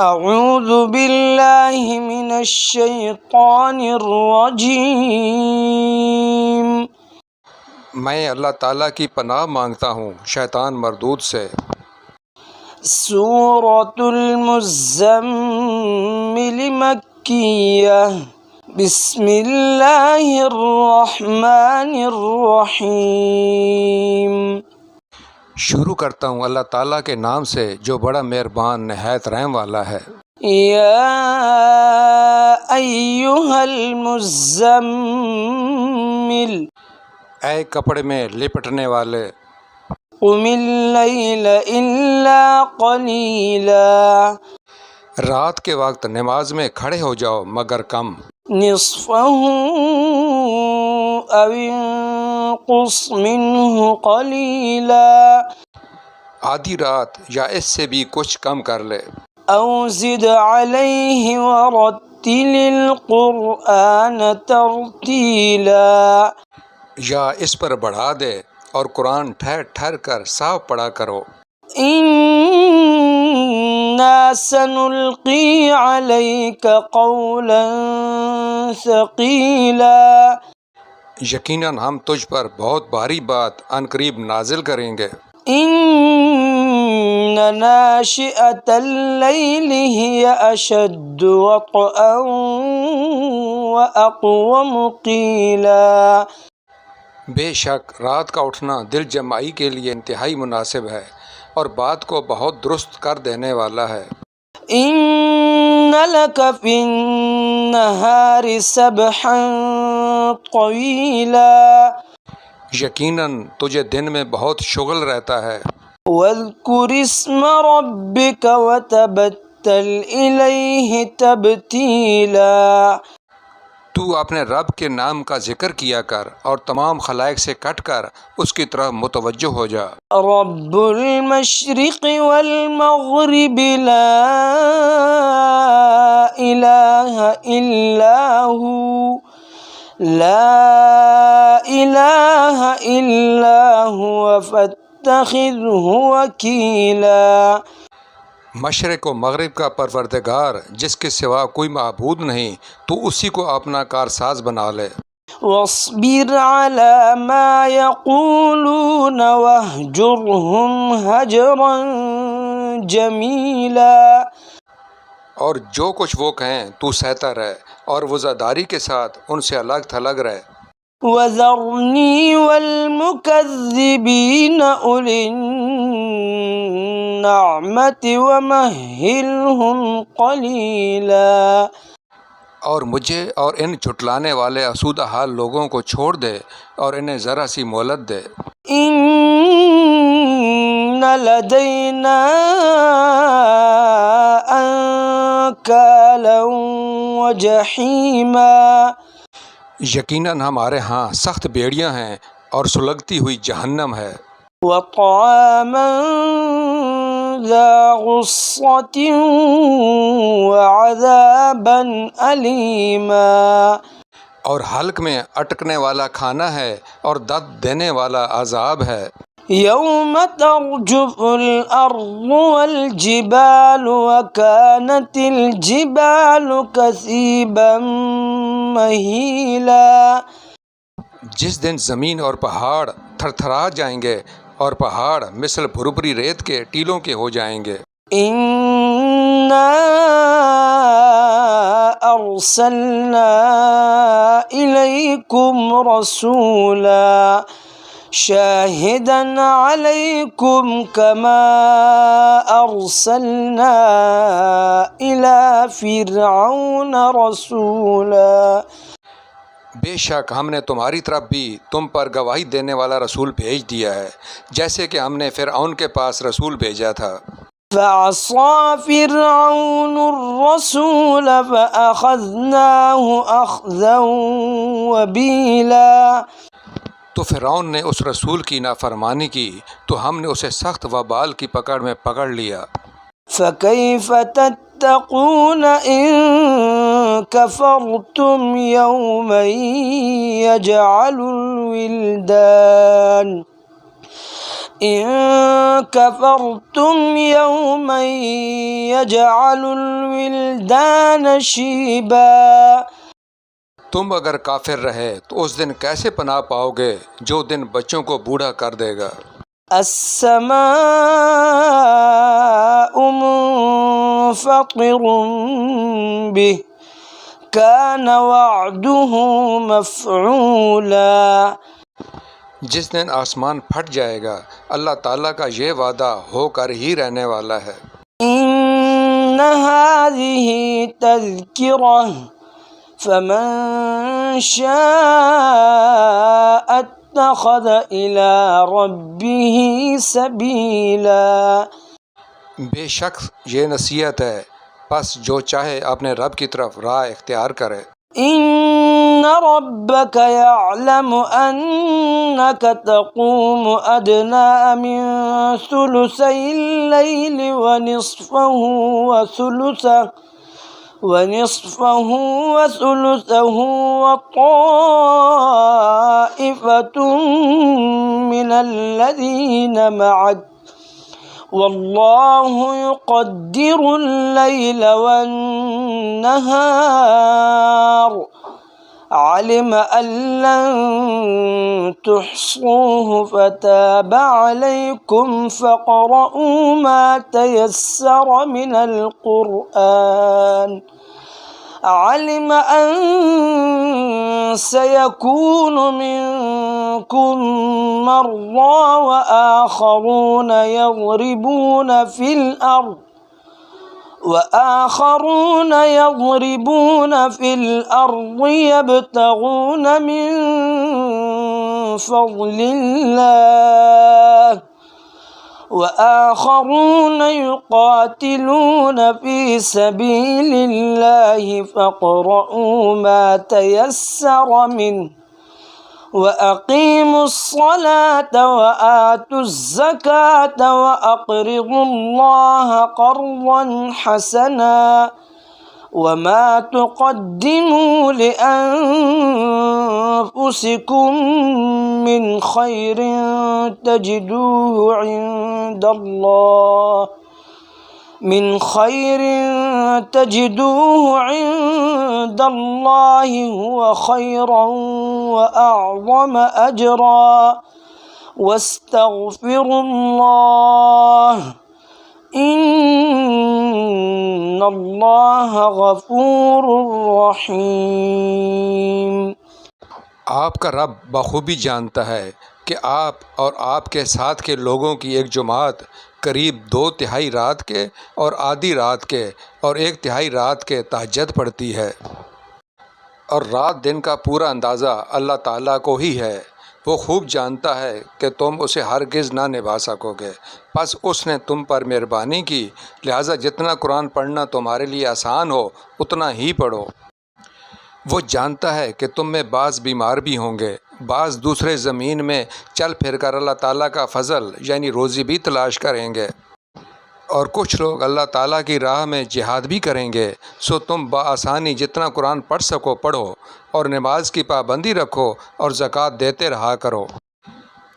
اعوذ باللہ من الشیطان الرجیم۔ میں اللہ تعالیٰ کی پناہ مانگتا ہوں شیطان مردود سے۔ سورۃ المزمل مکیہ۔ بسم اللہ الرحمن الرحیم۔ شروع کرتا ہوں اللہ تعالیٰ کے نام سے جو بڑا مہربان نہایت رحم والا ہے۔ یا ایہا المزمل، اے کپڑے میں لپٹنے والے، قم اللیل الا قلیلا، رات کے وقت نماز میں کھڑے ہو جاؤ مگر کم، نصفہ او انقص منہ قلیلا، آدھی رات یا اس سے بھی کچھ کم کر لے، او زد علیہ ورتل القرآن ترتیلا، یا اس پر بڑھا دے اور قرآن ٹھہر ٹھہر کر صاف پڑھا کرو۔ انا سنلقی علیک قولا ثقیلا، یقیناً ہم تجھ پر بہت بھاری بات عنقریب نازل کریں گے۔ ان ناشئۃ اللیل ہی اشد وطئا واقوم قیلا، بے شک رات کا اٹھنا دل جمائی کے لیے انتہائی مناسب ہے اور بات کو بہت درست کر دینے والا ہے۔ ان لک فی النہار سبحا طویلا، یقیناً تجھے دن میں بہت شغل رہتا ہے۔ واذکر اسم ربک وتبتل الیہ تبتیلا، تو اپنے رب کے نام کا ذکر کیا کر اور تمام خلائق سے کٹ کر اس کی طرف متوجہ ہو جا۔ رب المشرق والمغرب لا الہ الا ہو، لا الہ الا ہوا فاتخذہ وکیلا، مشرق و مغرب کا پروردگار جس کے سوا کوئی معبود نہیں، تو اسی کو اپنا کارساز بنا لے۔ واصبر علی ما یقولون واہجرہم ہجرا جمیلا، اور جو کچھ وہ کہیں تو سہتا رہ اور وزاداری کے ساتھ ان سے الگ تھلگ رہ۔ وذرنی والمکذبین اولی النعمت ومہلہم قلیلا، اور مجھے اور ان جھٹلانے والے آسودہ حال لوگوں کو چھوڑ دے اور انہیں ذرا سی مہلت دے۔ ان لدینا انکالا وجحیما، یقیناً ہمارے ہاں سخت بیڑیاں ہیں اور سلگتی ہوئی جہنم ہے۔ وطعاما ذا غصة وعذابا علیما، اور حلق میں اٹکنے والا کھانا ہے اور درد دینے والا عذاب ہے۔ یوم ترجف الارض والجبال وكانت الجبال کثیبا مہیلا، جس دن زمین اور پہاڑ تھر تھرا جائیں گے اور پہاڑ مثل بھربری ریت کے ٹیلوں کے ہو جائیں گے۔ انا ارسلنا الیکم رسولا شاہدا علیکم کما ارسلنا الی فرعون رسولا، بے شک ہم نے تمہاری طرف بھی تم پر گواہی دینے والا رسول بھیج دیا ہے جیسے کہ ہم نے فرعون کے پاس رسول بھیجا تھا۔ فعصى فرعون الرسول فأخذناه أخذا وبيلا، تو فرعون نے اس رسول کی نافرمانی کی تو ہم نے اسے سخت وبال کی پکڑ میں پکڑ لیا۔ فكيف تتقون إن كفرتم يوما يجعل الولدان إن كفرتم يوما يجعل الولدان شيبا تم اگر کافر رہے تو اس دن کیسے پناہ پاؤ گے جو دن بچوں کو بوڑھا کر دے گا۔ السماء منفطر به كان وعده مفعولا جس دن آسمان پھٹ جائے گا اللہ تعالیٰ کا یہ وعدہ ہو کر ہی رہنے والا ہے۔ إن هذه تذكرة فمن شاء اتخذ إلى ربه سبيلا بے شک یہ نصیحت ہے، پس جو چاہے اپنے رب کی طرف راہ اختیار کرے۔ إن ربك يعلم أنك تقوم أدنى من ثلثي الليل ونصفه وثلثه وطائفة من الذين معك والله يقدر الليل والنهار علم أن لن تحصوه فتاب عليكم فاقرؤوا ما تيسر من القرآن علم أن سيكون منكم مرضى وآخرون يضربون في الأرض يبتغون من فضل الله وآخرون يقاتلون في سبيل الله فاقرؤوا ما تيسر منه وأقيموا الصلاة وآتوا الزكاة وأقرضوا الله قرضا حسنا وما تقدموا لأنفسكم من خير تجدوه عند الله هو خيرا وأعظم أجرا واستغفروا الله إن الله غفور رحيم۔ آپ کا رب بخوبی جانتا ہے کہ آپ اور آپ کے ساتھ کے لوگوں کی ایک جماعت قریب 2/3 رات کے اور آدھی رات کے اور 1/3 رات کے تہجد پڑھتی ہے، اور رات دن کا پورا اندازہ اللہ تعالیٰ کو ہی ہے۔ وہ خوب جانتا ہے کہ تم اسے ہرگز نہ نبھا سکو گے، پس اس نے تم پر مہربانی کی، لہٰذا جتنا قرآن پڑھنا تمہارے لیے آسان ہو اتنا ہی پڑھو۔ وہ جانتا ہے کہ تم میں بعض بیمار بھی ہوں گے، بعض دوسرے زمین میں چل پھر کر اللہ تعالیٰ کا فضل یعنی روزی بھی تلاش کریں گے، اور کچھ لوگ اللہ تعالیٰ کی راہ میں جہاد بھی کریں گے۔ سو تم بآسانی جتنا قرآن پڑھ سکو پڑھو، اور نماز کی پابندی رکھو اور زکوٰۃ دیتے رہا کرو،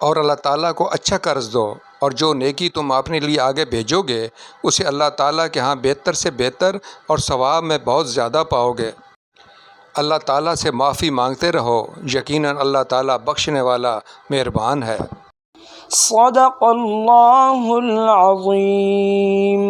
اور اللہ تعالیٰ کو اچھا قرض دو، اور جو نیکی تم اپنے لیے آگے بھیجو گے اسے اللہ تعالیٰ کے ہاں بہتر سے بہتر اور ثواب میں بہت زیادہ پاؤ گے۔ اللہ تعالیٰ سے معافی مانگتے رہو، یقیناً اللہ تعالیٰ بخشنے والا مہربان ہے۔ صدق اللہ العظیم۔